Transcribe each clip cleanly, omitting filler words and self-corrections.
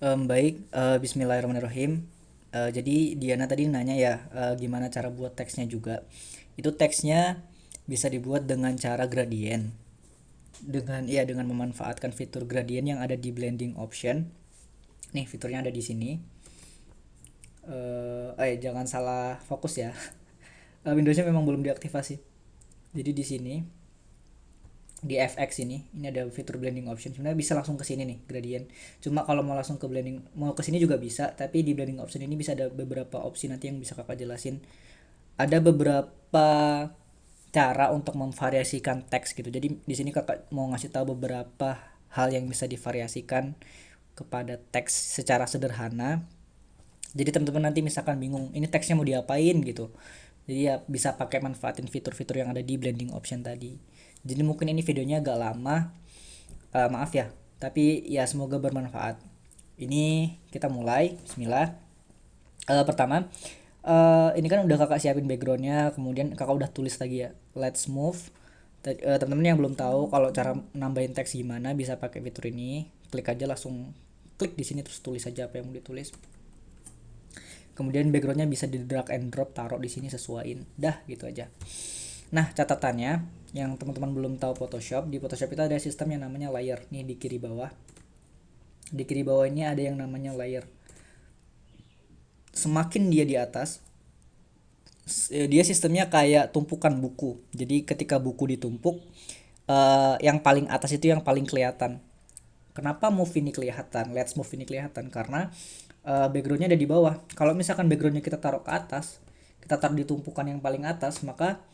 Baik, Bismillahirrahmanirrahim. Jadi Diana tadi nanya ya, gimana cara buat teksnya juga. Itu teksnya bisa dibuat dengan cara gradient. Dengan memanfaatkan fitur gradient yang ada di blending option. Nih, fiturnya ada di sini. Jangan salah fokus ya. Windowsnya memang belum diaktifasi. Jadi di sini di FX ini ada fitur blending option. Sebenarnya bisa langsung ke sini nih, gradient. Cuma kalau mau langsung ke blending, mau ke sini juga bisa, tapi di blending option ini bisa ada beberapa opsi nanti yang bisa kakak jelasin. Ada beberapa cara untuk memvariasikan teks gitu. Jadi di sini kakak mau ngasih tahu beberapa hal yang bisa divariasikan kepada teks secara sederhana. Jadi teman-teman nanti misalkan bingung ini teksnya mau diapain gitu, jadi ya bisa pakai manfaatin fitur-fitur yang ada di blending option tadi. Jadi mungkin ini videonya agak lama, maaf ya, tapi ya semoga bermanfaat. Ini kita mulai, bismillah. Pertama, ini kan udah kakak siapin backgroundnya, kemudian kakak udah tulis lagi ya, let's move. Teman-teman yang belum tahu kalau cara nambahin teks gimana, bisa pakai fitur ini. Klik aja, langsung klik di sini terus tulis aja apa yang mau ditulis. Kemudian backgroundnya bisa di drag and drop, taruh di sini, sesuaiin, dah gitu aja. Nah, catatannya yang teman-teman belum tahu Photoshop, di Photoshop itu ada sistem yang namanya layer. Nih di kiri bawah, di kiri bawah ini ada yang namanya layer. Semakin dia di atas, dia sistemnya kayak tumpukan buku. Jadi ketika buku ditumpuk, yang paling atas itu yang paling kelihatan. Kenapa move ini kelihatan, let's move ini kelihatan? Karena backgroundnya ada di bawah. Kalau misalkan backgroundnya kita taruh ke atas, kita taruh di tumpukan yang paling atas, maka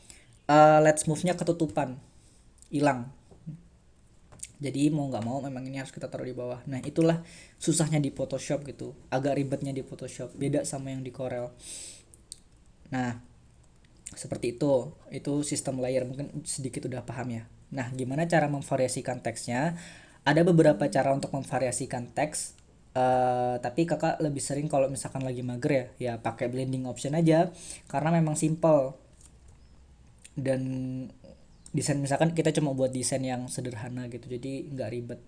let's move-nya ketutupan, hilang. Jadi mau nggak mau memang ini harus kita taruh di bawah. Nah itulah susahnya di Photoshop gitu, agak ribetnya di Photoshop, beda sama yang di Corel. Nah seperti itu sistem layer, mungkin sedikit udah paham ya. Nah gimana cara memvariasikan teksnya? Ada beberapa cara untuk memvariasikan teks. Tapi kakak lebih sering kalau misalkan lagi mager ya pakai blending option aja, karena memang simple. Dan desain, misalkan kita cuma buat desain yang sederhana gitu, jadi nggak ribet.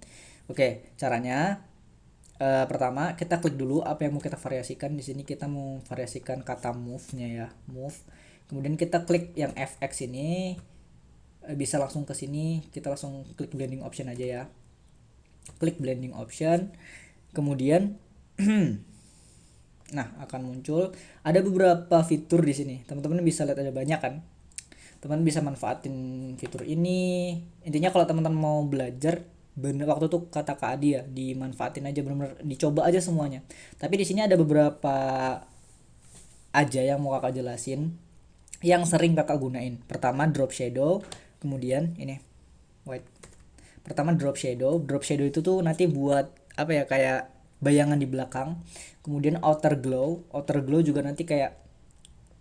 Oke, caranya pertama kita klik dulu apa yang mau kita variasikan. Di sini kita mau variasikan kata move-nya ya, move. Kemudian kita klik yang FX ini, bisa langsung ke sini, kita langsung klik blending option aja ya. Klik blending option, kemudian nah akan muncul ada beberapa fitur di sini. Teman-teman bisa lihat ada banyak kan. Teman bisa manfaatin fitur ini. Intinya kalau teman-teman mau belajar bener, waktu tuh kata Kak Adi ya, dimanfaatin aja, bener-bener dicoba aja semuanya. Tapi di sini ada beberapa aja yang mau kakak jelasin yang sering kakak gunain. Pertama drop shadow, kemudian ini white. Pertama drop shadow. Drop shadow itu tuh nanti buat apa ya, kayak bayangan di belakang. Kemudian outer glow. Outer glow juga nanti kayak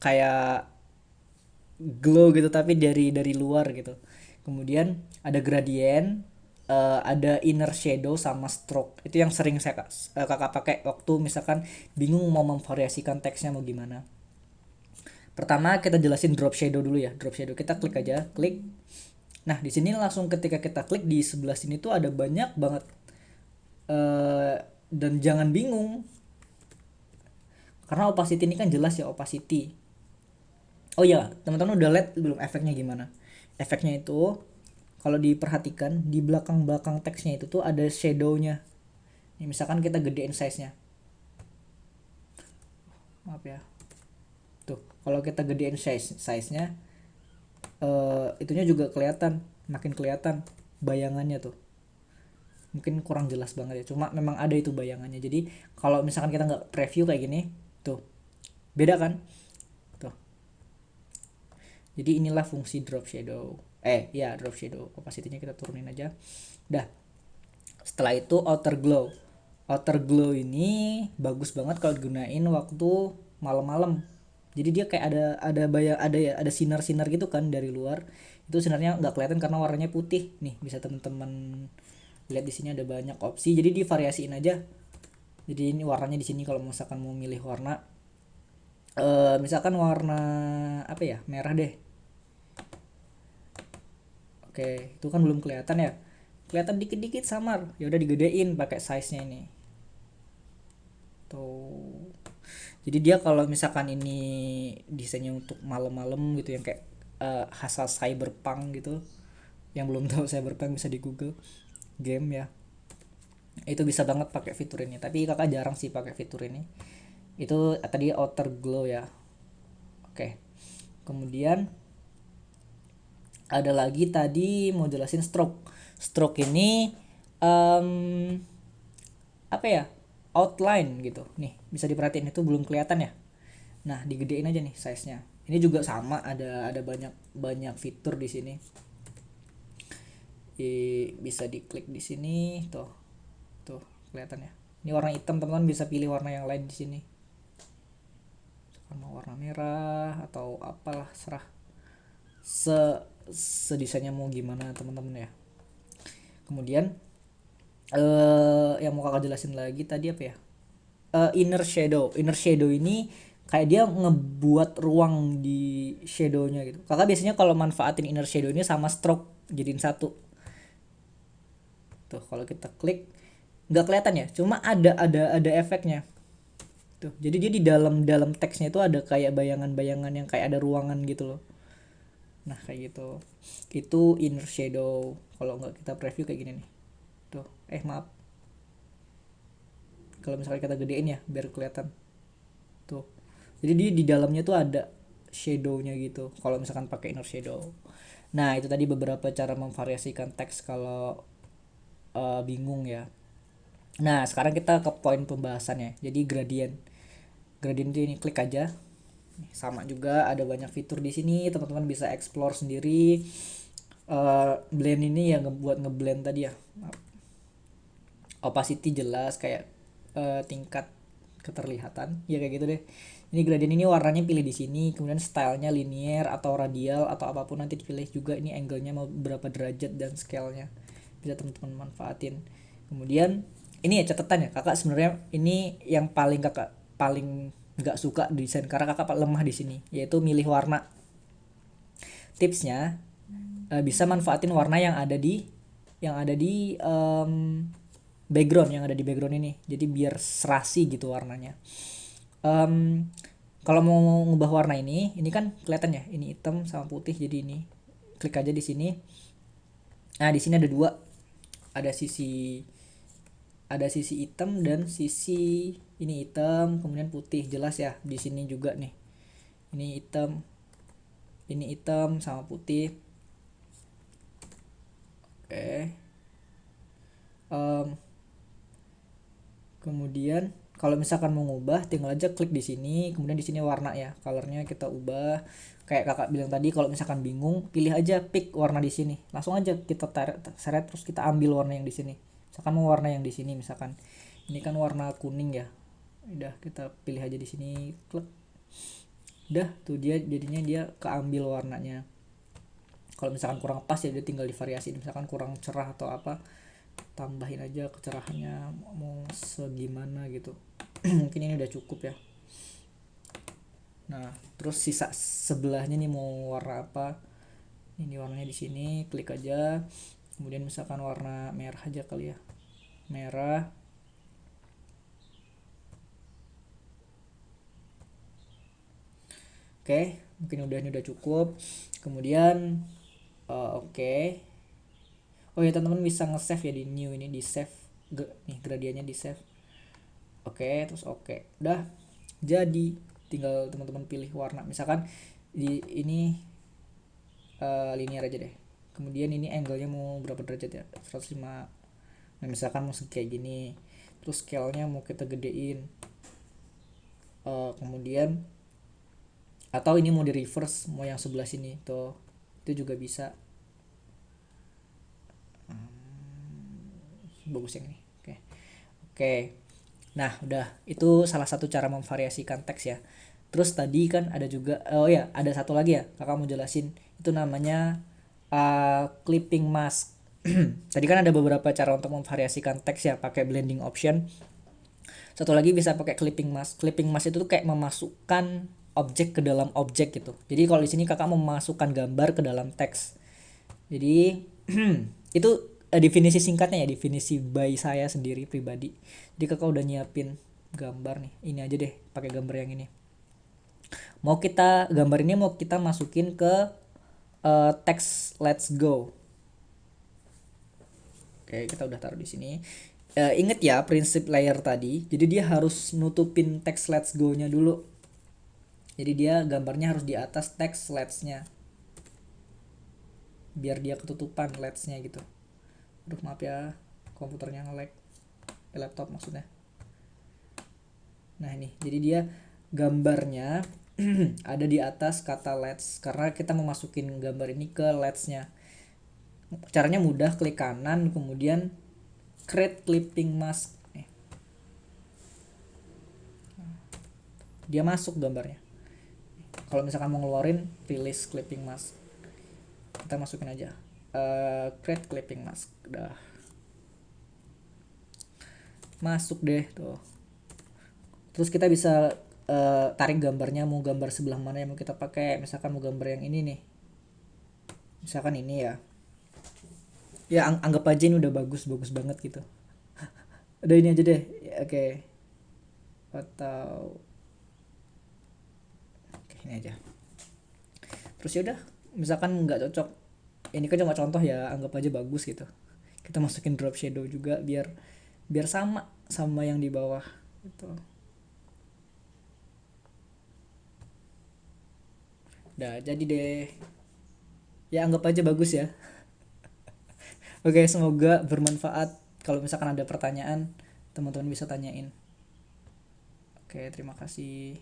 kayak glow gitu tapi dari luar gitu. Kemudian ada gradient, ada inner shadow sama stroke. Itu yang sering kakak pakai waktu misalkan bingung mau memvariasikan teksnya mau gimana. Pertama kita jelasin drop shadow dulu ya. Drop shadow kita klik aja, klik. Nah di sini langsung ketika kita klik di sebelah sini tuh ada banyak banget, dan jangan bingung karena opacity ini kan jelas ya, opacity. Oh ya, teman-teman udah lihat belum efeknya gimana? Efeknya itu kalau diperhatikan di belakang-belakang teksnya itu tuh ada shadownya. Ini misalkan kita gedein size-nya. Maaf ya. Tuh, kalau kita gedein size-nya, itunya juga kelihatan, makin kelihatan bayangannya tuh. Mungkin kurang jelas banget ya, cuma memang ada itu bayangannya. Jadi kalau misalkan kita nggak preview kayak gini, tuh beda kan? Tuh. Jadi inilah fungsi drop shadow. Drop shadow. Opacity-nya kita turunin aja. Dah. Setelah itu outer glow. Outer glow ini bagus banget kalau digunain waktu malam-malam. Jadi dia kayak ada sinar-sinar gitu kan dari luar. Itu sinarnya nggak kelihatan karena warnanya putih. Nih, bisa teman-teman lihat di sini ada banyak opsi. Jadi divariasiin aja. Jadi ini warnanya di sini kalau misalkan mau milih warna, misalkan warna apa ya, merah deh. Oke, itu kan belum kelihatan ya. Kelihatan dikit-dikit samar. Ya udah digedein pakai size-nya ini. tuh. Jadi dia kalau misalkan ini desainnya untuk malam-malam gitu yang kayak asal cyberpunk gitu, yang belum tahu cyberpunk bisa di Google game ya, itu bisa banget pakai fitur ini. Tapi kakak jarang sih pakai fitur ini. Itu tadi outer glow ya. Oke, kemudian ada lagi tadi mau jelasin stroke ini um, apa ya, outline gitu nih, bisa diperhatiin itu belum kelihatan ya. Nah digedein aja nih size nya. Ini juga sama, ada banyak banyak fitur di sini. Bisa diklik di sini tuh kelihatan ya. Ini warna hitam, teman-teman bisa pilih warna yang lain di sini, mau warna merah atau apalah, serah sedesainnya mau gimana teman-teman ya. Kemudian yang mau kakak jelasin lagi tadi apa ya, inner shadow ini kayak dia ngebuat ruang di shadownya gitu. Kakak biasanya kalau manfaatin inner shadow ini sama stroke jadiin satu tuh, kalau kita klik nggak kelihatan ya, cuma ada efeknya tuh. Jadi dia di dalam dalam teksnya itu ada kayak bayangan-bayangan yang kayak ada ruangan gitu loh. Nah kayak gitu, itu inner shadow. Kalau nggak kita preview kayak gini nih tuh, maaf, kalau misalnya kita gedein ya biar kelihatan tuh. Jadi dia di dalamnya tuh ada shadownya gitu kalau misalkan pakai inner shadow. Nah itu tadi beberapa cara memvariasikan teks kalau bingung ya. Nah sekarang kita ke poin pembahasannya. Jadi gradient itu ini, klik aja. Sama juga ada banyak fitur di sini, teman-teman bisa explore sendiri. Blend ini yang buat ngeblend tadi ya, opacity jelas kayak tingkat keterlihatan ya kayak gitu deh. Ini gradient ini warnanya pilih di sini, kemudian stylenya linear atau radial atau apapun nanti dipilih juga. Ini angle-nya mau berapa derajat dan scale-nya bisa teman-teman manfaatin. Kemudian ini ya catatan ya, kakak sebenarnya ini yang kakak paling nggak suka desain karena kakak lemah di sini, yaitu milih warna. Tipsnya bisa manfaatin warna yang ada di background, yang ada di background ini, jadi biar serasi gitu warnanya. Kalau mau ngubah warna ini kan kelihatan ya, ini hitam sama putih, jadi ini klik aja di sini. Nah di sini ada dua, ada sisi hitam dan sisi ini hitam kemudian putih, jelas ya di sini juga nih, ini hitam sama putih. Oke. Kemudian kalau misalkan mau ngubah tinggal aja klik di sini, kemudian di sini warna ya, colornya kita ubah. Kayak kakak bilang tadi, kalau misalkan bingung pilih aja pick warna di sini, langsung aja kita seret terus kita ambil warna yang di sini. Misalkan mau warna yang di sini, misalkan ini kan warna kuning ya, udah kita pilih aja di sini, klik, udah tuh dia jadinya dia keambil warnanya. Kalau misalkan kurang pas ya dia tinggal divariasi, misalkan kurang cerah atau apa tambahin aja kecerahannya mau segimana gitu. Mungkin ini udah cukup ya. Nah terus sisa sebelahnya nih mau warna apa, ini warnanya di sini, klik aja. Kemudian misalkan warna merah aja kali ya, merah. Oke, mungkin ini udah cukup. Kemudian oke. Oh ya teman-teman bisa nge-save ya di new ini, di save nih gradiennya di save. Oke, terus oke. Udah jadi, tinggal teman-teman pilih warna. Misalkan di ini linear aja deh. Kemudian ini angle-nya mau berapa derajat ya? 105. Nah, misalkan mau kayak gini. Terus scale-nya mau kita gedein. Kemudian atau ini mau di reverse, mau yang sebelah sini tuh. Itu juga bisa. Bagus yang ini. Oke. Nah udah, itu salah satu cara memvariasikan teks ya. Terus tadi kan ada juga, oh ya ada satu lagi ya kakak mau jelasin, itu namanya clipping mask. Tadi kan ada beberapa cara untuk memvariasikan teks ya pakai blending option. Satu lagi bisa pakai clipping mask. Clipping mask itu tuh kayak memasukkan objek ke dalam objek gitu. Jadi kalau di sini kakak memasukkan gambar ke dalam teks. Jadi itu definisi singkatnya ya, definisi by saya sendiri pribadi. Jadi kakak udah nyiapin gambar nih, ini aja deh, pakai gambar yang ini. Gambar ini mau kita masukin ke teks let's go. Oke, kita udah taruh di sini. Ingat ya prinsip layer tadi, jadi dia harus nutupin teks let's go nya dulu, jadi dia gambarnya harus di atas teks let's-nya biar dia ketutupan let's-nya gitu. Aduh maaf ya, komputernya nge-lag, laptop maksudnya. Nah ini, jadi dia gambarnya ada di atas kata let's karena kita mau masukin gambar ini ke let's-nya. Caranya mudah, klik kanan kemudian create clipping mask. Dia masuk gambarnya. Kalau misalkan mau ngeluarin, release clipping mask, kita masukin aja create clipping mask, udah masuk deh tuh. Terus kita bisa tarik gambarnya, mau gambar sebelah mana yang mau kita pakai. Misalkan mau gambar yang ini nih, misalkan ini ya anggap aja ini udah bagus banget gitu. Udah ini aja deh ya, oke. Atau oke, ini aja. Terus ya udah, misalkan nggak cocok, ini kan cuma contoh ya, anggap aja bagus gitu, kita masukin drop shadow juga biar sama yang di bawah gitu. Udah jadi deh ya, anggap aja bagus ya. Oke, semoga bermanfaat. Kalau misalkan ada pertanyaan, teman-teman bisa tanyain. Oke, terima kasih.